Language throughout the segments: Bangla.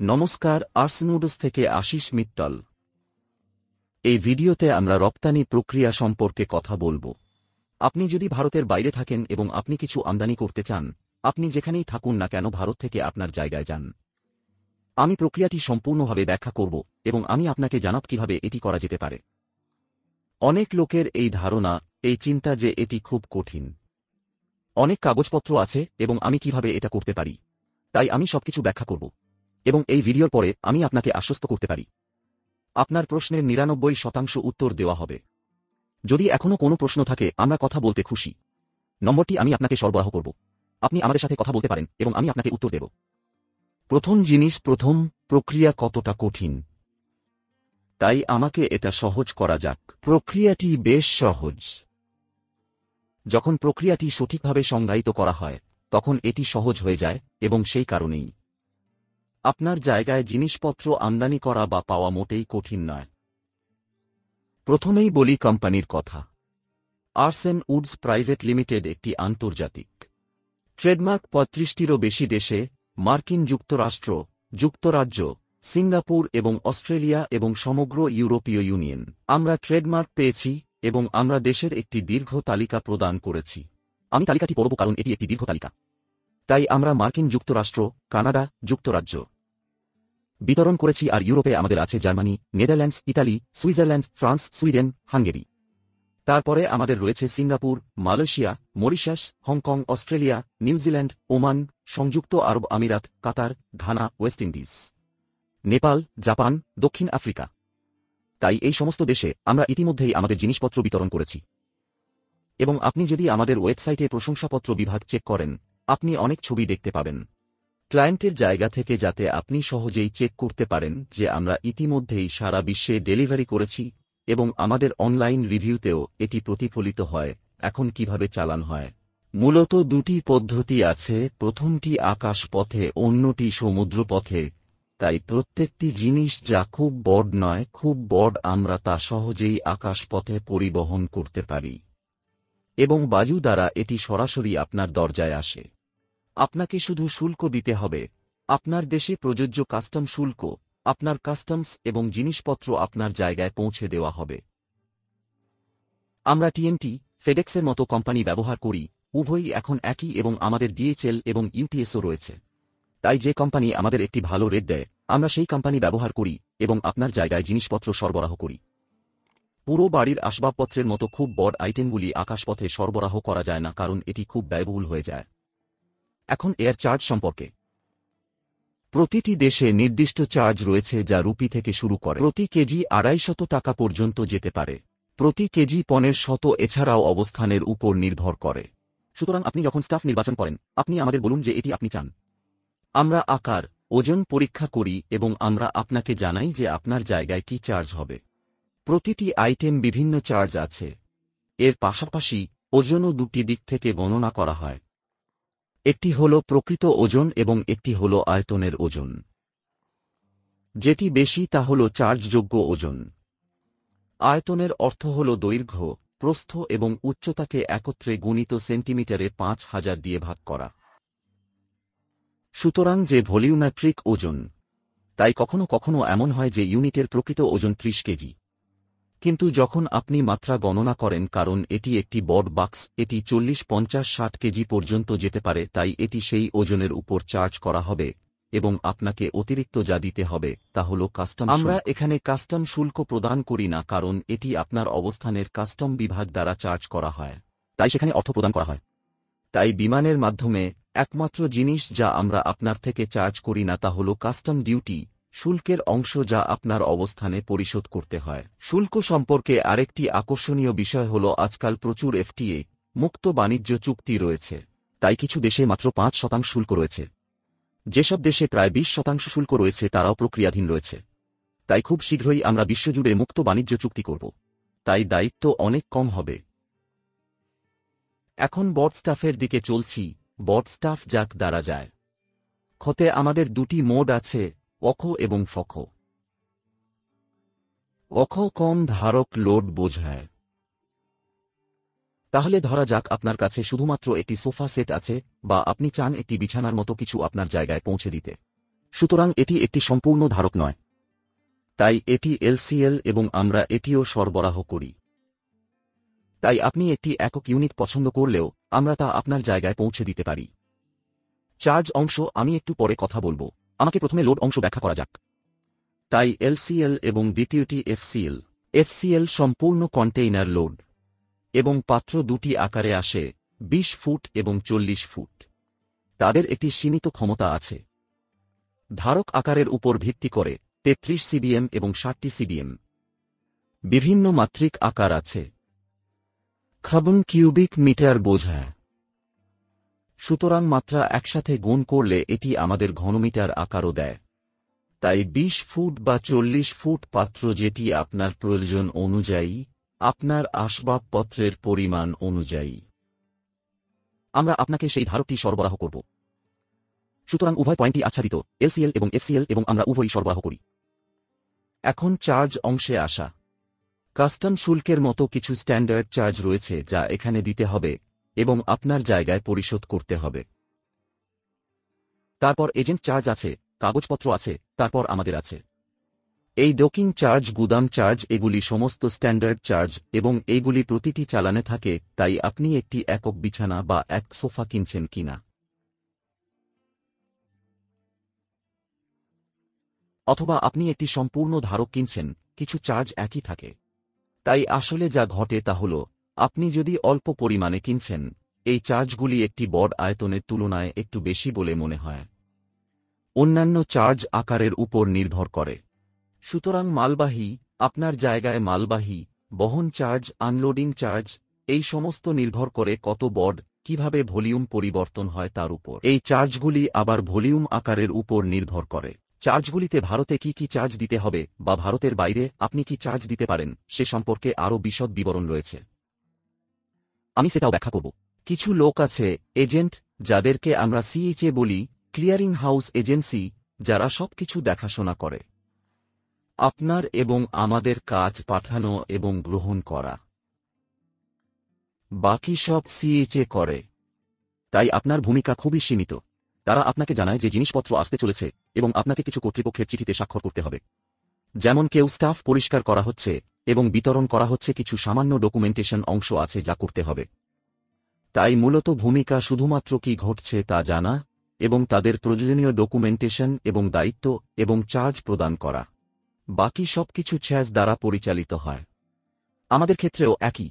নমস্কার, আর্সনুডস থেকে আশিস মিত্তল। এই ভিডিওতে আমরা রপ্তানি প্রক্রিয়া সম্পর্কে কথা বলবো। আপনি যদি ভারতের বাইরে থাকেন এবং আপনি কিছু আমদানি করতে চান, আপনি যেখানেই থাকুন না কেন ভারত থেকে আপনার জায়গায় যান। আমি প্রক্রিয়াটি সম্পূর্ণভাবে ব্যাখ্যা করব এবং আমি আপনাকে জানাব কিভাবে এটি করা যেতে পারে। অনেক লোকের এই ধারণা, এই চিন্তা যে এটি খুব কঠিন। অনেক কাগজপত্র আছে এবং আমি কিভাবে এটা করতে পারি, তাই আমি সবকিছু ব্যাখ্যা করব এবং এই ভিডিওর পরে আমি আপনাকে আশ্বস্ত করতে পারি আপনার প্রশ্নের ৯৯% উত্তর দেওয়া হবে। যদি এখনও কোনো প্রশ্ন থাকে, আমরা কথা বলতে খুশি। নম্বরটি আমি আপনাকে সরবরাহ করব। আপনি আমাদের সাথে কথা বলতে পারেন এবং আমি আপনাকে উত্তর দেব। প্রথম জিনিস, প্রক্রিয়া কতটা কঠিন, তাই আমাকে এটা সহজ করা যাক। প্রক্রিয়াটি বেশ সহজ। যখন প্রক্রিয়াটি সঠিকভাবে সংজ্ঞায়িত করা হয়, তখন এটি সহজ হয়ে যায় এবং সেই কারণেই আপনার জায়গায় জিনিসপত্র আমদানি করা বা পাওয়া মোটেই কঠিন নয়। প্রথমেই বলি কোম্পানির কথা। আর্সেন উডস প্রাইভেট লিমিটেড একটি আন্তর্জাতিক ট্রেডমার্ক ৩৫টিরও বেশি দেশে, মার্কিন যুক্তরাষ্ট্র, যুক্তরাজ্য, সিঙ্গাপুর এবং অস্ট্রেলিয়া এবং সমগ্র ইউরোপীয় ইউনিয়ন আমরা ট্রেডমার্ক পেয়েছি এবং আমরা দেশের একটি দীর্ঘ তালিকা প্রদান করেছি। আমি তালিকাটি পড়ব কারণ এটি একটি দীর্ঘ তালিকা। তাই আমরা মার্কিন যুক্তরাষ্ট্র, কানাডা, যুক্তরাজ্য বিতরণ করেছি, আর ইউরোপে আমাদের আছে Germany, Netherlands, Italy, Switzerland, France, Sweden, Hungary. তারপরে আমাদের রয়েছে Singapore, Malaysia, Mauritius, Hong Kong, Australia, New Zealand, Oman, সংযুক্ত আরব আমিরাত, Qatar, Ghana, West Indies, Nepal, Japan, দক্ষিণ আফ্রিকা। তাই এই সমস্ত দেশে আমরা ইতিমধ্যেই আমাদের জিনিসপত্র বিতরণ করেছি। এবং আপনি যদি আমাদের ওয়েবসাইটে প্রশংসাপত্র বিভাগ চেক করেন, আপনি অনেক ছবি দেখতে পাবেন ক্লায়েন্টের জায়গা থেকে, যাতে আপনি সহজেই চেক করতে পারেন যে আমরা ইতিমধ্যেই সারা বিশ্বে ডেলিভারি করেছি এবং আমাদের অনলাইন রিভিউতেও এটি প্রতিফলিত হয়। এখন কিভাবে চালান হয়? মূলত দুটি পদ্ধতি আছে, প্রথমটি আকাশপথে, অন্যটি সমুদ্রপথে। তাই প্রত্যেকটি জিনিস যা খুব বড় নয়, খুব বড়, আমরা তা সহজেই আকাশপথে পরিবহন করতে পারি এবং বায়ু দ্বারা এটি সরাসরি আপনার দরজায় আসে। আপনাকে শুধু শুল্ক দিতে হবে, আপনার দেশে প্রযোজ্য কাস্টম শুল্ক, আপনার কাস্টমস, এবং জিনিসপত্র আপনার জায়গায় পৌঁছে দেওয়া হবে। আমরা টিএনটি, ফেডেক্সের মতো কোম্পানি ব্যবহার করি, উভয়ই এখন একই, এবং আমাদের ডিএইচএল এবং ইউপিএসও রয়েছে। তাই যে কোম্পানি আমাদের একটি ভালো রেট দেয়, আমরা সেই কোম্পানি ব্যবহার করি এবং আপনার জায়গায় জিনিসপত্র সরবরাহ করি। পুরো বাড়ির আসবাবপত্রের মতো খুব বড় আইটেমগুলি আকাশপথে সরবরাহ করা যায় না, কারণ এটি খুব ব্যয়বহুল হয়ে যায়। এখন এয়ার চার্জ সম্পর্কে। প্রতিটি দেশে নির্দিষ্ট চার্জ রয়েছে, যা রুপি থেকে শুরু করে প্রতি কেজি ২৫০ টাকা পর্যন্ত যেতে পারে। প্রতি কেজি পণ্যের শত, এছাড়াও অবস্থানের উপর নির্ভর করে। সুতরাং আপনি যখন স্টাফ নির্বাচন করেন, আপনি আমাদের বলুন যে এটি আপনি চান। আমরা আকার, ওজন পরীক্ষা করি এবং আমরা আপনাকে জানাই যে আপনার জায়গায় কি চার্জ হবে। প্রতিটি আইটেম বিভিন্ন চার্জ আছে। এর পাশাপাশি ওজনও দুটি দিক থেকে গণনা করা হয়। একটি হল প্রকৃত ওজন এবং একটি হল আয়তনের ওজন। যেটি বেশি তা হল চার্জযোগ্য ওজন। আয়তনের অর্থ হল দৈর্ঘ্য, প্রস্থ এবং উচ্চতাকে একত্রে গুণিত সেন্টিমিটারে ৫০০০ দিয়ে ভাগ করা। সুতরাং যে ভলিউমেট্রিক ওজন। তাই কখনো কখনো এমন হয় যে ইউনিটের প্রকৃত ওজন ৩০ কেজি। কিন্তু যখন আপনি মাত্রা গণনা করেন, কারণ এটি একটি বড় বাক্স, এটি ৪০, ৫০, ৬০ কেজি পর্যন্ত যেতে পারে, তাই এটি সেই ওজনের উপর চার্জ করা হবে এবং আপনাকে অতিরিক্ত যা দিতে হবে তা হল কাস্টম। আমরা এখানে কাস্টম শুল্ক প্রদান করি না, কারণ এটি আপনার অবস্থানের কাস্টম বিভাগ দ্বারা চার্জ করা হয়, তাই সেখানে অর্থ প্রদান করা হয়। তাই বিমানের মাধ্যমে একমাত্র জিনিস যা আমরা আপনার থেকে চার্জ করি না তা হল কাস্টম ডিউটি, শুল্কের অংশ যা আপনার অবস্থানে পরিশোধ করতে হয়। শুল্ক সম্পর্কে আরেকটি আকর্ষণীয় বিষয় হল আজকাল প্রচুর এফটিএ, মুক্ত বাণিজ্য চুক্তি রয়েছে। তাই কিছু দেশে মাত্র ৫% শুল্ক রয়েছে। যেসব দেশে প্রায় ২০% শুল্ক রয়েছে তারাও প্রক্রিয়াধীন রয়েছে। তাই খুব শীঘ্রই আমরা বিশ্বজুড়ে মুক্ত বাণিজ্য চুক্তি করব। তাই দায়িত্ব অনেক কম হবে। এখন বড স্টাফের দিকে চলছি। বড স্টাফ যাক দ্বারা যায়। খতে আমাদের দুটি মোড আছে, অখ এবং ফখ। অখ কম ধারক লোড বোঝায়। তাহলে ধরা যাক আপনার কাছে শুধুমাত্র একটি সোফা সেট আছে, বা আপনি চান একটি বিছানার মতো কিছু আপনার জায়গায় পৌঁছে দিতে। সুতরাং এটি একটি সম্পূর্ণ ধারক নয়। তাই এটি এলসিএল এবং আমরা এটিও সরবরাহ করি। তাই আপনি একটি একক ইউনিট পছন্দ করলেও আমরা তা আপনার জায়গায় পৌঁছে দিতে পারি। চার্জ অংশ আমি একটু পরে কথা বলবো, আমাকে প্রথমে লোড অংশ ব্যাখ্যা করা যাক। তাই এলসিএল এবং দ্বিতীয়টি এফসিএল। এফসিএল সম্পূর্ণ কন্টেইনার লোড এবং পাত্র দুটি আকারে আসে, 20 ফুট এবং 40 ফুট। তাদের একটি সীমিত ক্ষমতা আছে। ধারক আকারের উপর ভিত্তি করে 33 সিবিএম এবং 60 সিবিএম। বিভিন্ন মাত্রিক আকার আছে। খাবন কিউবিক মিটার বোঝায়। সুতরাং মাত্রা একসাথে গুণ করলে এটি আমাদের ঘনমিটার আকারও দেয়। তাই 20 ফুট বা 40 ফুট পাত্র, যেটি আপনার প্রয়োজন অনুযায়ী, আপনার আসবাবপত্রের পরিমাণ অনুযায়ী আমরা আপনাকে সেই ধারকটি সরবরাহ করব। সুতরাং উভয় পয়েন্টই আচ্ছাদিত, এলসিএল এবং এফসিএল, এবং আমরা উভয়ই সরবরাহ করি। এখন চার্জ অংশে আসা। কাস্টম শুল্কের মতো কিছু স্ট্যান্ডার্ড চার্জ রয়েছে যা এখানে দিতে হবে এবং আপনার জায়গায় পরিশোধ করতে হবে। তারপর এজেন্ট চার্জ আছে, কাগজপত্র আছে, তারপর আমাদের আছে এই ডকিং চার্জ, গুদাম চার্জ। এগুলি সমস্ত স্ট্যান্ডার্ড চার্জ এবং এইগুলি প্রতিটি চালানে থাকে। তাই আপনি একটি একক বিছানা বা এক সোফা কিনছেন কিনা, অথবা আপনি একটি সম্পূর্ণ ধারক কিনছেন, কিছু চার্জ একই থাকে। তাই আসলে যা ঘটে তা হল, আপনি যদি অল্প পরিমাণে কিনছেন, এই চার্জগুলি একটি বড় আয়তনের তুলনায় একটু বেশি বলে মনে হয়। অন্যান্য চার্জ আকারের উপর নির্ভর করে। সুতরাং মালবাহী, আপনার জায়গায় মালবাহী, বহন চার্জ, আনলোডিং চার্জ, এই সমস্ত নির্ভর করে কত বড়, কিভাবে ভলিউম পরিবর্তন হয় তার উপর। এই চার্জগুলি আবার ভলিউম আকারের উপর নির্ভর করে। চার্জগুলিতে ভারতে কি কি চার্জ দিতে হবে বা ভারতের বাইরে আপনি কি চার্জ দিতে পারেন সে সম্পর্কে আরও বিশদ বিবরণ রয়েছে। আমি সেটাও ব্যাখ্যা করব। কিছু লোক আছে, এজেন্ট, যাদেরকে আমরা সিএইচএ বলি, ক্লিয়ারিং হাউস এজেন্সি, যারা সবকিছু দেখাশোনা করে। আপনার এবং আমাদের কাজ পাঠানো এবং গ্রহণ করা, বাকি সব সিএইচএ করে। তাই আপনার ভূমিকা খুবই সীমিত। তারা আপনাকে জানায় যে জিনিসপত্র আসতে চলেছে এবং আপনাকে কিছু কর্তৃপক্ষের চিঠিতে স্বাক্ষর করতে হবে। যেমন কেউ স্টাফ পরিষ্কার করা হচ্ছে এবং বিতরণ করা হচ্ছে, কিছু সামান্য ডকুমেন্টেশন অংশ আছে যা করতে হবে। তাই মূলত ভূমিকা শুধুমাত্র কি ঘটছে তা জানা এবং তাদের প্রয়োজনীয় ডকুমেন্টেশন এবং দায়িত্ব এবং চার্জ প্রদান করা। বাকি সবকিছু ছ্যাজ দ্বারা পরিচালিত হয়। আমাদের ক্ষেত্রেও একই।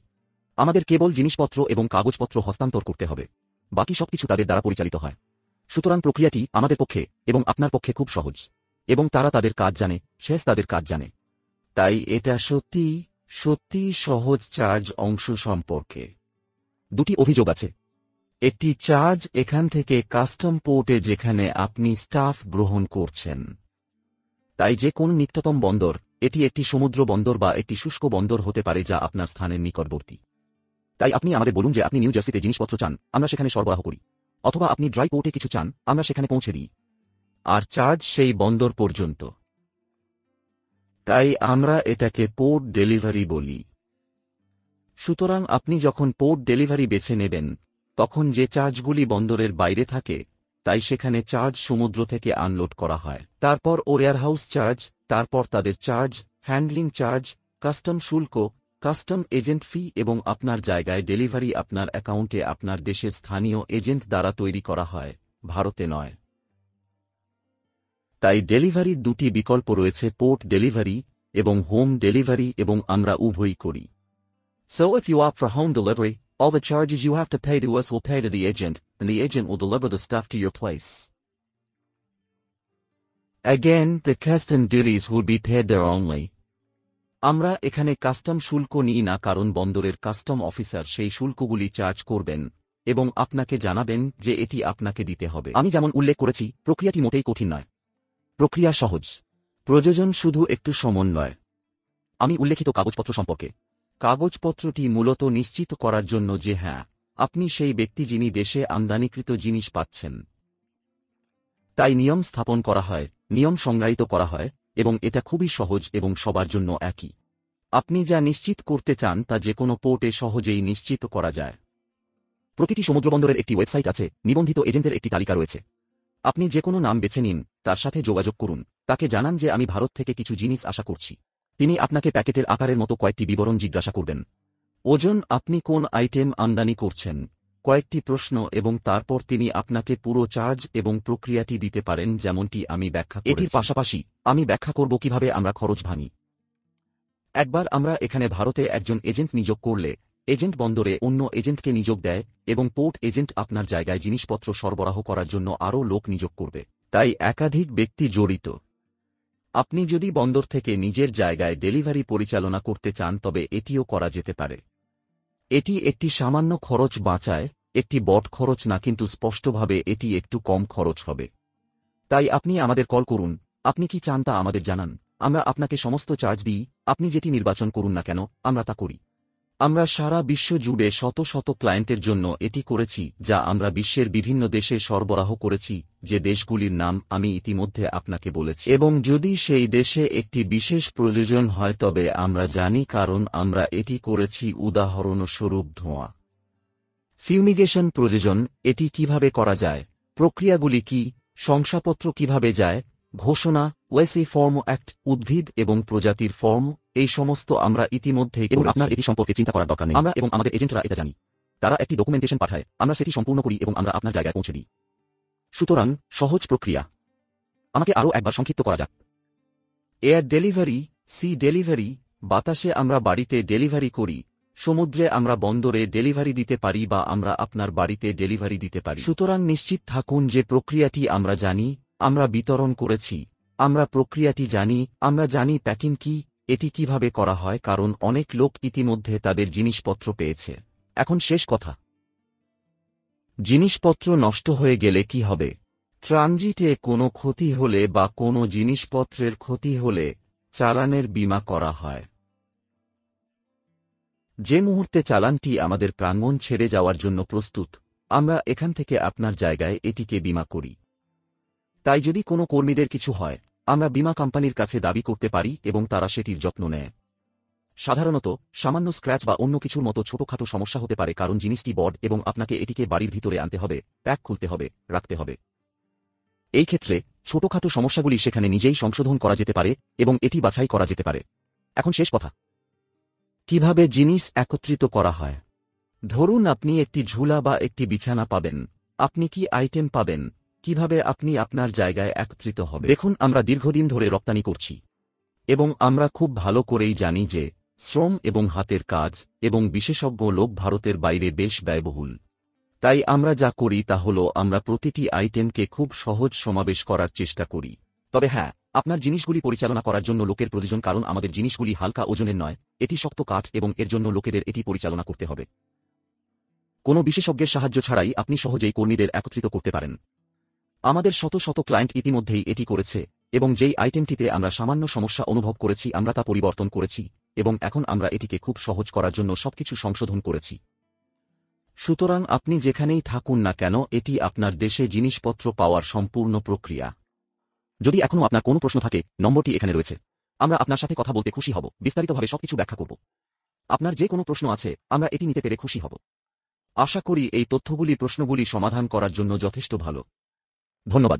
আমাদের কেবল জিনিসপত্র এবং কাগজপত্র হস্তান্তর করতে হবে, বাকি সবকিছু তাদের দ্বারা পরিচালিত হয়। সুতরাং প্রক্রিয়াটি আমাদের পক্ষে এবং আপনার পক্ষে খুব সহজ, এবং তারা তাদের কাজ জানে, শেষ তাদের কাজ জানে। তাই এটা সত্যি সত্যি সহজ। চার্জ অংশ সম্পর্কে দুটি অভিযোগ আছে। একটি চার্জ এখান থেকে কাস্টম পোর্টে, যেখানে আপনি স্টাফ গ্রহণ করছেন। তাই যে কোন নিকটতম বন্দর, এটি একটি সমুদ্র বন্দর বা একটি শুষ্ক বন্দর হতে পারে যা আপনার স্থানের নিকটবর্তী। তাই আপনি আমাদের বলুন যে আপনি নিউ জার্সিতে জিনিসপত্র চান, আমরা সেখানে সরবরাহ করি, অথবা আপনি ড্রাই পোর্টে কিছু চান, আমরা সেখানে পৌঁছে দিই। আর চার্জ সেই বন্দর পর্যন্ত। তাই আমরা এটাকে পোর্ট ডেলিভারি বলি। সুতরাং আপনি যখন পোর্ট ডেলিভারি বেছে নেবেন, তখন যে চার্জগুলি বন্দরের বাইরে থাকে, তাই সেখানে চার্জ সমুদ্র থেকে আনলোড করা হয়। তারপর ওয়্যারহাউস চার্জ, তারপর তাদের চার্জ, হ্যান্ডলিং চার্জ, কাস্টম শুল্ক, কাস্টম এজেন্ট ফি এবং আপনার জায়গায় ডেলিভারি আপনার অ্যাকাউন্টে আপনার দেশের স্থানীয় এজেন্ট দ্বারা তৈরি করা হয়, ভারতে নয়। তাই ডেলিভারির দুটি বিকল্প রয়েছে, পোর্ট ডেলিভারি এবং হোম ডেলিভারি, এবং আমরা উভয়ই করি। So if you opt for home delivery, all the charges you have to pay to us will pay to the agent, and the agent will deliver the stuff to your place. Again, the custom duties would be paid there only. আমরা এখানে কাস্টম শুল্ক নিই না, কারণ বন্দরের কাস্টম অফিসার সেই শুল্কগুলি চার্জ করবেন এবং আপনাকে জানাবেন যে এটি আপনাকে দিতে হবে। আমি যেমন উল্লেখ করেছি, প্রক্রিয়াটি মোটেই কঠিন নয়। প্রক্রিয়া সহজ। প্রয়োজন শুধু একটু সমন্বয়। আমি উল্লেখিত কাগজপত্র সম্পর্কে। কাগজপত্রটি মূলত নিশ্চিত করার জন্য যে হ্যাঁ, আপনি সেই ব্যক্তি যিনি দেশে আমদানিকৃত জিনিস পাচ্ছেন। তাই নিয়ম স্থাপন করা হয়, নিয়ম সংজ্ঞায়িত করা হয়, এবং এটা খুবই সহজ এবং সবার জন্য একই। আপনি যা নিশ্চিত করতে চান তা যে কোনো পোর্টে সহজেই নিশ্চিত করা যায়। প্রতিটি সমুদ্রবন্দরের একটি ওয়েবসাইট আছে, নিবন্ধিত এজেন্টের একটি তালিকা রয়েছে। আপনি যে কোনো নাম বেছে নিন, তার সাথে যোগাযোগ করুন, তাকে জানান যে আমি ভারত থেকে কিছু জিনিস আশা করছি। তিনি আপনাকে প্যাকেটের আকারের মতো কয়েকটি বিবরণ জিজ্ঞাসা করবেন। ওজন, আপনি কোন আইটেম আমদানি করছেন, কয়েকটি প্রশ্ন, এবং তারপর তিনি আপনাকে পুরো চার্জ এবং প্রক্রিয়াটি দিতে পারেন যেমনটি আমি ব্যাখ্যা করেছি। এটির পাশাপাশি আমি ব্যাখ্যা করব কিভাবে আমরা খরচ ভাঙি। একবার আমরা এখানে ভারতে একজন এজেন্ট নিয়োগ করলে, এজেন্ট বন্দরে অন্য এজেন্টকে নিয়োগ দেয় এবং পোর্ট এজেন্ট আপনার জায়গায় জিনিসপত্র সরবরাহ করার জন্য আরও লোক নিয়োগ করবে। তাই একাধিক ব্যক্তি জড়িত। আপনি যদি বন্দর থেকে নিজের জায়গায় ডেলিভারি পরিচালনা করতে চান তবে এটিও করা যেতে পারে। এটি একটি সামান্য খরচ বাঁচায়, একটি বড় খরচ না, কিন্তু স্পষ্টভাবে এটি একটু কম খরচ হবে। তাই আপনি আমাদের কল করুন, আপনি কি চান তা আমাদের জানান, আমরা আপনাকে সমস্ত চার্জ দিই, আপনি যেটি নির্বাচন করুন না কেন আমরা তা করি। আমরা সারা বিশ্ব জুড়ে শত শত ক্লায়েন্টের জন্য এটি করেছি, যা আমরা বিশ্বের বিভিন্ন দেশে সরবরাহ করেছি, যে দেশগুলির নাম আমি ইতিমধ্যে আপনাকে বলেছি। এবং যদি সেই দেশে একটি বিশেষ প্রয়োজন হয় তবে আমরা জানি, কারণ আমরা এটি করেছি। উদাহরণস্বরূপ ধোঁয়া ফিউমিগেশন প্রয়োজন, এটি কিভাবে করা যায়, প্রক্রিয়াগুলি কি, শংসাপত্র কিভাবে যায়, ঘোষণা, ওয়েসি ফর্ম অ্যাক্ট, উদ্ভিদ এবং প্রজাতির ফর্ম, এই সমস্ত আমরা ইতিমধ্যেই করেছি। এবং আপনার এটি সম্পর্কে চিন্তা করার দরকার নেই, আমরা এবং আমাদের এজেন্টরা এটা জানি। তারা একটি ডকুমেন্টেশন পাঠায়, আমরা সেটি সম্পূর্ণ করি এবং আমরা আপনার জায়গায় পৌঁছে দিই। সুতরাং সহজ প্রক্রিয়া। আমাকে আরও একবার সংক্ষিপ্ত করা যাক। এয়ার ডেলিভারি, সি ডেলিভারি, বাতাসে আমরা বাড়িতে ডেলিভারি করি, সমুদ্রে আমরা বন্দরে ডেলিভারি দিতে পারি, বা আমরা আপনার বাড়িতে ডেলিভারি দিতে পারি। সুতরাং নিশ্চিত থাকুন যে প্রক্রিয়াটি আমরা জানি, আমরা বিতরণ করেছি, আমরা প্রক্রিয়াটি জানি, আমরা জানি প্যাকিং কি, এটি কিভাবে করা হয়, কারণ অনেক লোক ইতিমধ্যে তাদের জিনিসপত্র পেয়েছে। এখন শেষ কথা, জিনিসপত্র নষ্ট হয়ে গেলে কি হবে? ট্রানজিটে কোনো ক্ষতি হলে বা কোনো জিনিসপত্রের ক্ষতি হলে চালানের বীমা করা হয়। যে মুহূর্তে চালানটি আমাদের প্রাঙ্গণ ছেড়ে যাওয়ার জন্য প্রস্তুত, আমরা এখান থেকে আপনার জায়গায় এটিকে বীমা করি। তাই যদি কোনো কর্মীদের কিছু হয়, আমরা বীমা কোম্পানির কাছে দাবি করতে পারি এবং তারা সেটির যত্ন নেয়। সাধারণত সামান্য স্ক্র্যাচ বা অন্য কিছুর মতো ছোটখাটো সমস্যা হতে পারে, কারণ জিনিসটি বড় এবং আপনাকে এটিকে বাড়ির ভিতরে আনতে হবে, প্যাক খুলতে হবে, রাখতে হবে। এই ক্ষেত্রে ছোটখাটো সমস্যাগুলি সেখানে নিজেই সংশোধন করা যেতে পারে এবং এটি বাছাই করা যেতে পারে। এখন শেষ কথা, কিভাবে জিনিস একত্রিত করা হয়। ধরুন আপনি একটি ঝুলা বা একটি বিছানা পাবেন, আপনি কি আইটেম পাবেন, কিভাবে আপনি আপনার জায়গায় একত্রিত হবে। দেখুন, আমরা দীর্ঘদিন ধরে রপ্তানি করছি এবং আমরা খুব ভালো করেই জানি যে শ্রম এবং হাতের কাজ এবং বিশেষজ্ঞ লোক ভারতের বাইরে বেশ ব্যয়বহুল। তাই আমরা যা করি তা হল আমরা প্রতিটি আইটেমকে খুব সহজ সমাবেশ করার চেষ্টা করি। তবে হ্যাঁ, আপনার জিনিসগুলি পরিচালনা করার জন্য লোকের প্রয়োজন, কারণ আমাদের জিনিসগুলি হালকা ওজনের নয়, এটি শক্ত কাঠ এবং এর জন্য লোকেদের এটি পরিচালনা করতে হবে। কোনো বিশেষজ্ঞের সাহায্য ছাড়াই আপনি সহজেই কর্মীদের একত্রিত করতে পারেন। আমাদের শত শত ক্লায়েন্ট ইতিমধ্যেই এটি করেছে এবং যেই আইটেমটিতে আমরা সামান্য সমস্যা অনুভব করেছি আমরা তা পরিবর্তন করেছি এবং এখন আমরা এটিকে খুব সহজ করার জন্য সবকিছু সংশোধন করেছি। সুতরাং আপনি যেখানেই থাকুন না কেন, এটি আপনার দেশে জিনিসপত্র পাওয়ার সম্পূর্ণ প্রক্রিয়া। যদি এখনও আপনার কোনো প্রশ্ন থাকে, নম্বরটি এখানে রয়েছে। আমরা আপনার সাথে কথা বলতে খুশি হব, বিস্তারিতভাবে সবকিছু ব্যাখ্যা করব। আপনার যে কোনো প্রশ্ন আছে, আমরা এটি নিতে পেরে খুশি হব। আশা করি এই তথ্যগুলি প্রশ্নগুলি সমাধান করার জন্য যথেষ্ট ভালো। ধন্যবাদ।